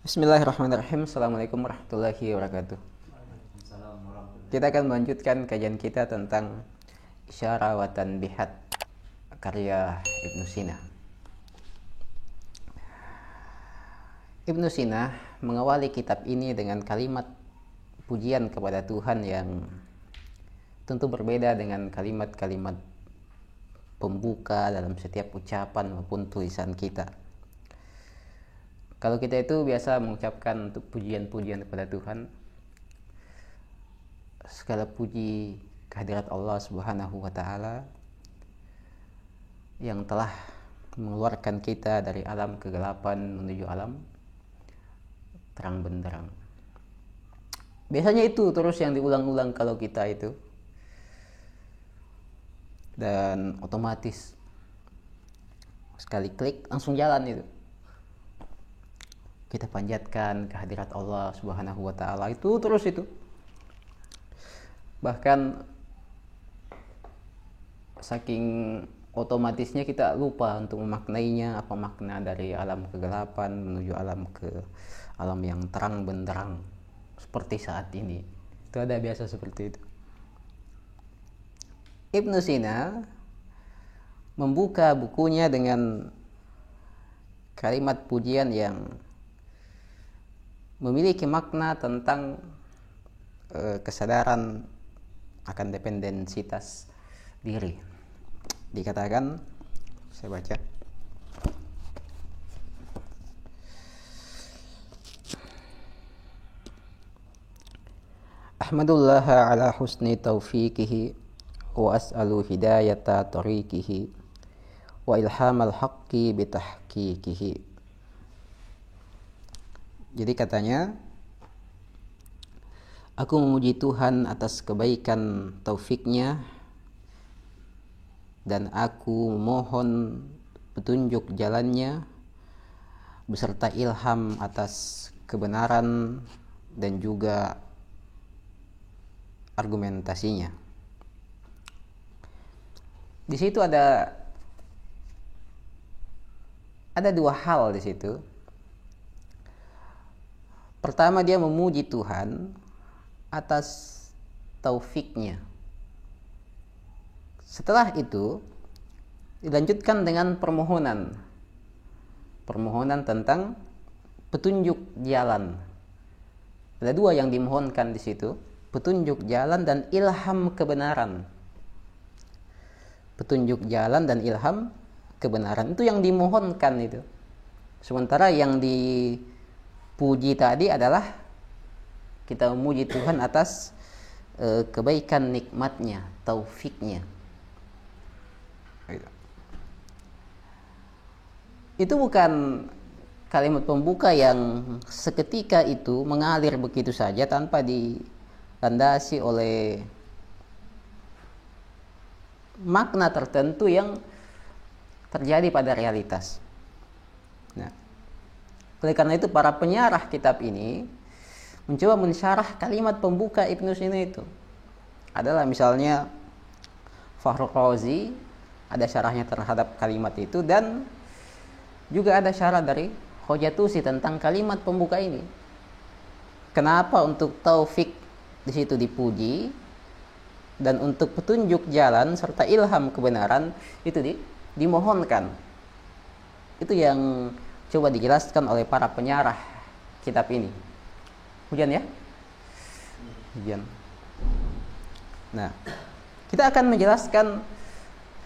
Bismillahirrahmanirrahim. Assalamualaikum warahmatullahi wabarakatuh. Kita akan melanjutkan kajian kita tentang Isyarah wa Tanbihat karya Ibnu Sina. Ibnu Sina mengawali kitab ini dengan kalimat pujian kepada Tuhan yang tentu berbeda dengan kalimat-kalimat pembuka dalam setiap ucapan maupun tulisan kita. Kalau kita itu biasa mengucapkan untuk pujian-pujian kepada Tuhan, segala puji kehadirat Allah Subhanahu wa taala yang telah mengeluarkan kita dari alam kegelapan menuju alam terang benderang. Biasanya itu terus yang diulang-ulang kalau kita itu, dan otomatis sekali klik langsung jalan itu. Kita panjatkan kehadirat Allah Subhanahu wa taala itu terus itu. Bahkan saking otomatisnya kita lupa untuk memaknainya, apa makna dari alam kegelapan menuju alam ke alam yang terang benderang seperti saat ini. Itu ada biasa seperti itu. Ibnu Sina membuka bukunya dengan kalimat pujian yang memiliki makna tentang kesadaran akan dependensitas diri. Dikatakan, saya baca, Ahmadullah ala husni taufiqihi wa as'alu hidayata tariqihi wa ilhamal haqqi bitahqiqihi. Jadi katanya, aku memuji Tuhan atas kebaikan taufiknya dan aku mohon petunjuk jalannya beserta ilham atas kebenaran dan juga argumentasinya. Di situ ada dua hal di situ. Pertama, dia memuji Tuhan atas taufiknya. Setelah itu dilanjutkan dengan permohonan tentang petunjuk jalan. Ada dua yang dimohonkan di situ, petunjuk jalan dan ilham kebenaran. Petunjuk jalan dan ilham kebenaran itu yang dimohonkan itu. Sementara yang dipuji tadi adalah kita memuji Tuhan atas kebaikan nikmatnya, taufiknya. Itu bukan kalimat pembuka yang seketika itu mengalir begitu saja tanpa dilandasi oleh makna tertentu yang terjadi pada realitas. Nah, oleh karena itu para penyarah kitab ini mencoba mensyarah kalimat pembuka Ibnu Sina itu. Adalah misalnya Fakhrul Razi ada syarahnya terhadap kalimat itu, dan juga ada syarah dari Hojatusi tentang kalimat pembuka ini. Kenapa untuk taufik di situ dipuji dan untuk petunjuk jalan serta ilham kebenaran itu dimohonkan. Itu yang coba dijelaskan oleh para penyarah kitab ini. Hujan ya? Hujan. Nah, kita akan menjelaskan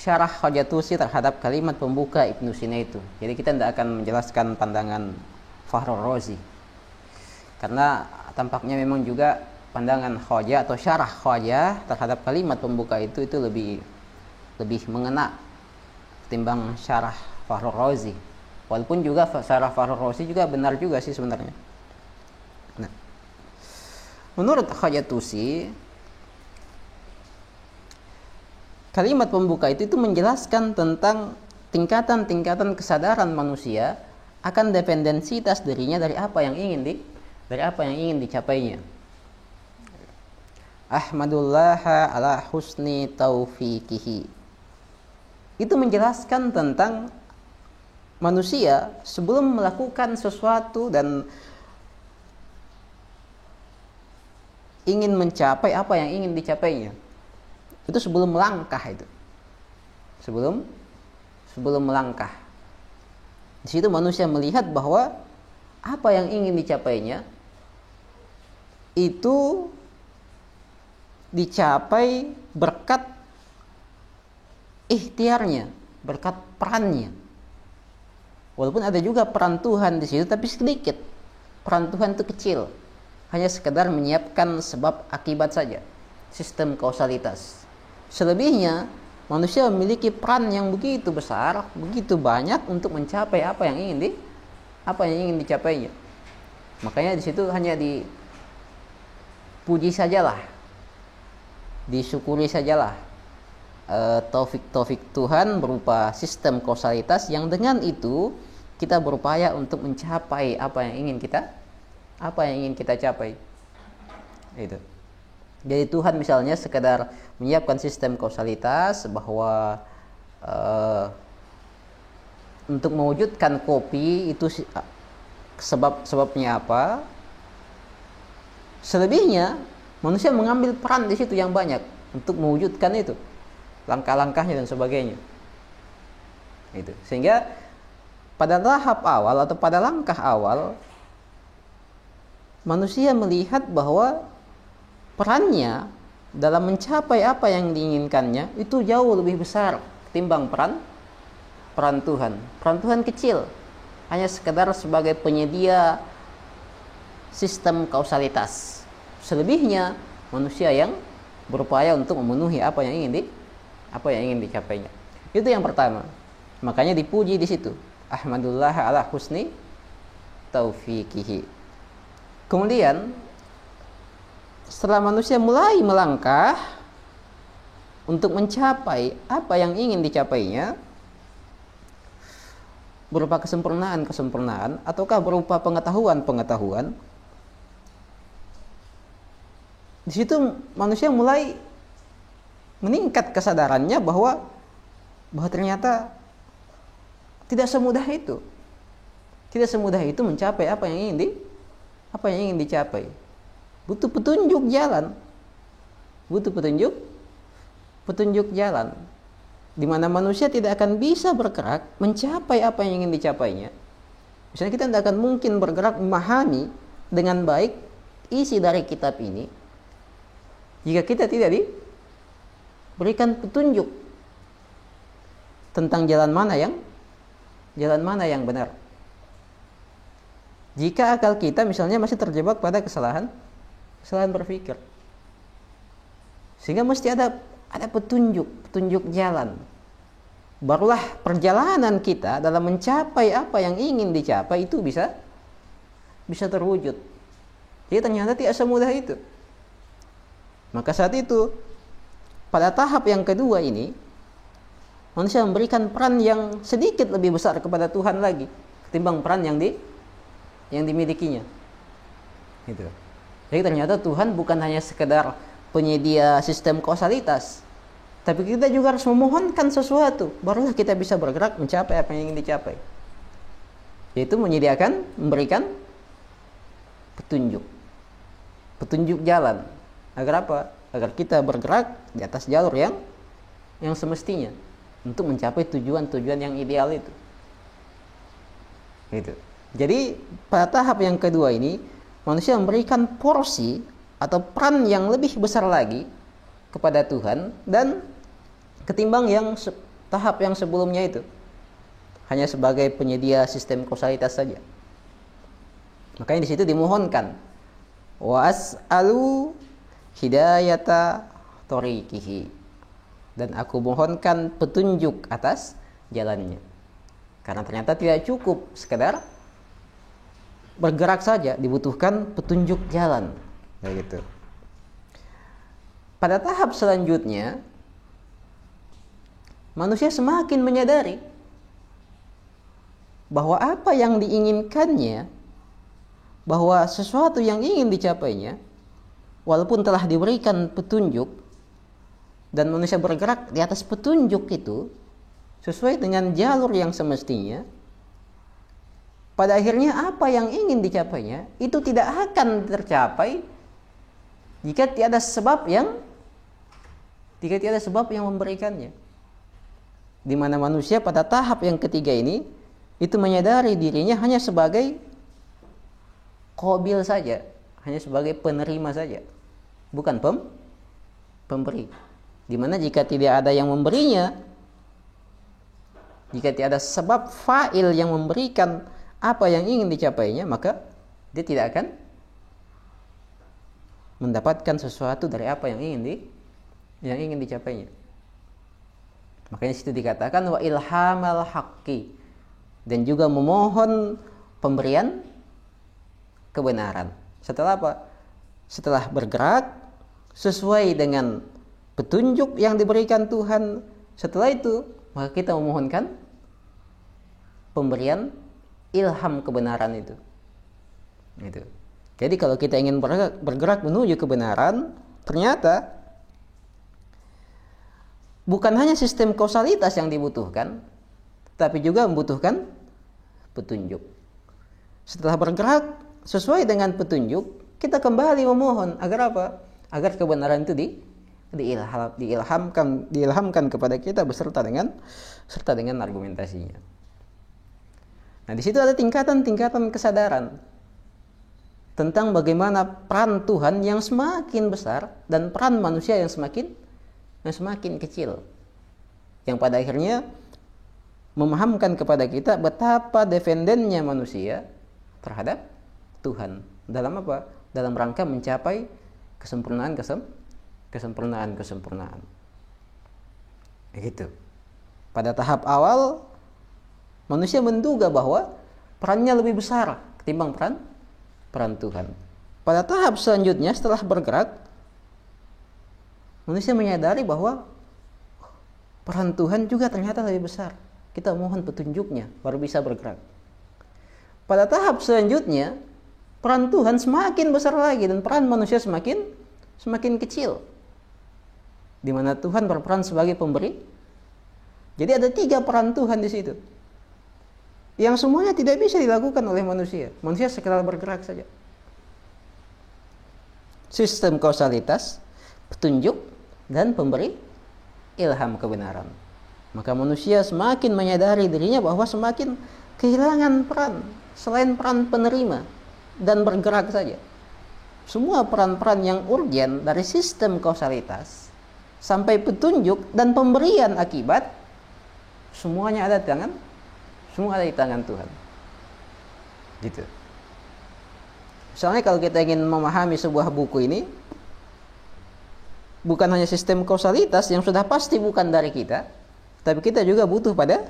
syarah Hojatusi terhadap kalimat pembuka Ibnu Sina itu. Jadi kita tidak akan menjelaskan pandangan Fakhrul Razi, karena tampaknya memang juga pandangan Khoja atau syarah Khoja terhadap kalimat pembuka itu lebih mengena ketimbang syarah Fakhrul Razi. Walaupun juga syarah Fakhrul Razi juga benar juga sih sebenarnya. Nah, menurut Hojatusi, kalimat pembuka itu menjelaskan tentang tingkatan-tingkatan kesadaran manusia akan dependensitas dirinya dari apa yang ingin dicapainya. Ahmadullah ala husni taufiqihi. Itu menjelaskan tentang manusia sebelum melakukan sesuatu dan ingin mencapai apa yang ingin dicapainya. Itu sebelum melangkah itu. Sebelum melangkah. Di situ manusia melihat bahwa apa yang ingin dicapainya itu dicapai berkat ikhtiarnya, berkat perannya. Walaupun ada juga peran Tuhan di situ, tapi sedikit. Peran Tuhan itu kecil, hanya sekedar menyiapkan sebab akibat saja, sistem kausalitas. Selebihnya manusia memiliki peran yang begitu besar, begitu banyak untuk mencapai apa yang ingin dicapainya. Makanya di situ hanya dipuji sajalah, disyukuri sajalah taufik Tuhan berupa sistem kausalitas yang dengan itu kita berupaya untuk mencapai apa yang ingin kita capai. Itu. Jadi Tuhan misalnya sekedar menyiapkan sistem kausalitas bahwa untuk mewujudkan kopi itu sebabnya apa? Selebihnya manusia mengambil peran di situ yang banyak untuk mewujudkan itu, langkah-langkahnya dan sebagainya. Itu. Sehingga pada tahap awal atau pada langkah awal manusia melihat bahwa perannya dalam mencapai apa yang diinginkannya itu jauh lebih besar ketimbang peran Tuhan. Peran Tuhan kecil, hanya sekedar sebagai penyedia sistem kausalitas. Selebihnya manusia yang berupaya untuk memenuhi apa yang ingin dicapainya. Itu yang pertama. Makanya dipuji di situ. Ahmadullah ala husni taufiqihi. Kemudian setelah manusia mulai melangkah untuk mencapai apa yang ingin dicapainya, berupa kesempurnaan ataukah berupa pengetahuan, di situ manusia mulai meningkat kesadarannya bahwa ternyata tidak semudah itu mencapai apa yang ingin dicapai. Butuh petunjuk jalan, di mana manusia tidak akan bisa bergerak mencapai apa yang ingin dicapainya. Misalnya kita tidak akan mungkin bergerak memahami dengan baik isi dari kitab ini jika kita tidak diberikan petunjuk tentang jalan mana yang benar. Jika akal kita misalnya masih terjebak pada kesalahan berpikir, sehingga mesti ada petunjuk jalan. Barulah perjalanan kita dalam mencapai apa yang ingin dicapai itu bisa terwujud. Jadi ternyata tidak semudah itu. Maka saat itu pada tahap yang kedua ini manusia memberikan peran yang sedikit lebih besar kepada Tuhan lagi ketimbang peran yang dimilikinya. Gitu. Jadi ternyata Tuhan bukan hanya sekedar penyedia sistem kausalitas, tapi kita juga harus memohonkan sesuatu, barulah kita bisa bergerak mencapai apa yang ingin dicapai. Yaitu memberikan petunjuk jalan. Agar apa? Agar kita bergerak di atas jalur yang semestinya untuk mencapai tujuan yang ideal itu. Gitu. Jadi pada tahap yang kedua ini manusia memberikan porsi atau peran yang lebih besar lagi kepada Tuhan dan ketimbang tahap yang sebelumnya itu hanya sebagai penyedia sistem kausalitas saja. Makanya di situ dimohonkan wa as'alu hidayata thoriqihi, dan aku mohonkan petunjuk atas jalannya. Karena ternyata tidak cukup sekedar bergerak saja, dibutuhkan petunjuk jalan. Kayak gitu. Pada tahap selanjutnya manusia semakin menyadari bahwa apa yang diinginkannya, bahwa sesuatu yang ingin dicapainya, walaupun telah diberikan petunjuk dan manusia bergerak di atas petunjuk itu sesuai dengan jalur yang semestinya, pada akhirnya apa yang ingin dicapainya itu tidak akan tercapai jika tiada sebab yang memberikannya. Di mana manusia pada tahap yang ketiga ini itu menyadari dirinya hanya sebagai qabil saja, hanya sebagai penerima saja, bukan pemberi. Di mana jika tidak ada yang memberinya, jika tidak ada sebab fa'il yang memberikan apa yang ingin dicapainya, maka dia tidak akan mendapatkan sesuatu dari apa yang ingin dicapainya. Makanya situ dikatakan wa ilhamal haqqi, dan juga memohon pemberian kebenaran. Setelah apa? Setelah bergerak sesuai dengan petunjuk yang diberikan Tuhan, setelah itu maka kita memohonkan pemberian ilham kebenaran itu. Gitu. Jadi kalau kita ingin bergerak menuju kebenaran, ternyata bukan hanya sistem kausalitas yang dibutuhkan, tapi juga membutuhkan petunjuk. Setelah bergerak sesuai dengan petunjuk, kita kembali memohon agar apa? Agar kebenaran itu diilhamkan kepada kita beserta dengan argumentasinya. Nah, di situ ada tingkatan-tingkatan kesadaran tentang bagaimana peran Tuhan yang semakin besar dan peran manusia yang semakin kecil, yang pada akhirnya memahamkan kepada kita betapa dependennya manusia terhadap Tuhan dalam apa? Dalam rangka mencapai kesempurnaan. Begitu. Pada tahap awal manusia menduga bahwa perannya lebih besar ketimbang peran Tuhan. Pada tahap selanjutnya setelah bergerak, manusia menyadari bahwa peran Tuhan juga ternyata lebih besar. Kita mohon petunjuknya baru bisa bergerak. Pada tahap selanjutnya, peran Tuhan semakin besar lagi dan peran manusia semakin kecil. Di mana Tuhan berperan sebagai pemberi. Jadi ada 3 peran Tuhan di situ. Yang semuanya tidak bisa dilakukan oleh manusia. Manusia sekedar bergerak saja. Sistem kausalitas, petunjuk, dan pemberi ilham kebenaran. Maka manusia semakin menyadari dirinya bahwa semakin kehilangan peran selain peran penerima dan bergerak saja. Semua peran-peran yang urgen dari sistem kausalitas sampai petunjuk dan pemberian akibat, semuanya ada di tangan Tuhan. Gitu. Misalnya kalau kita ingin memahami sebuah buku ini, bukan hanya sistem kausalitas yang sudah pasti bukan dari kita, tapi kita juga butuh pada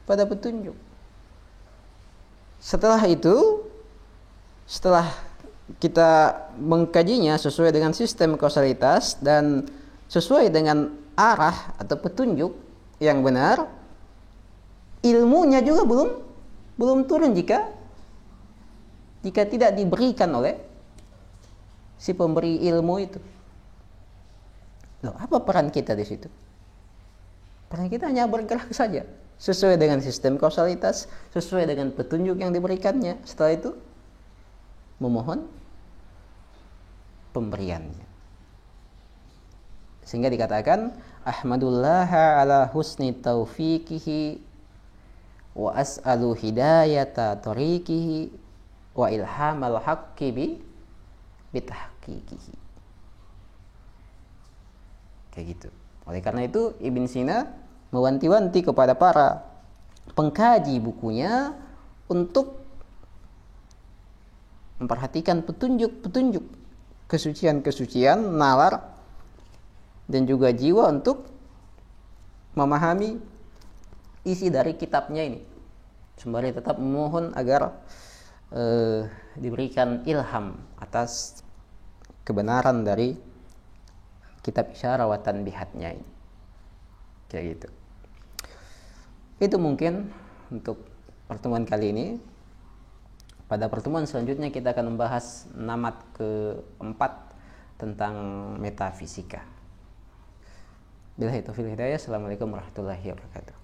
petunjuk. Setelah kita mengkajinya sesuai dengan sistem kausalitas dan sesuai dengan arah atau petunjuk yang benar, ilmunya juga belum turun jika tidak diberikan oleh si pemberi ilmu itu. Loh, apa peran kita di situ? Peran kita hanya bergerak saja sesuai dengan sistem kausalitas, sesuai dengan petunjuk yang diberikannya. Setelah itu memohon pemberiannya. Sehingga dikatakan ahmadullaha ala husni taufiqihi wa as'alu hidayata tariqihi wa ilhamal haqqi bitahqiqihi. Kayak gitu. Oleh karena itu Ibn Sina mewanti-wanti kepada para pengkaji bukunya untuk memperhatikan petunjuk-petunjuk, kesucian-kesucian, nalar, dan juga jiwa untuk memahami isi dari kitabnya ini. Sembari tetap memohon agar diberikan ilham atas kebenaran dari kitab Isyarah wa Tanbihatnya ini. Kayak gitu. Itu mungkin untuk pertemuan kali ini. Pada pertemuan selanjutnya kita akan membahas namat keempat tentang metafisika. Billahi taufiq hidayah. Assalamualaikum warahmatullahi wabarakatuh.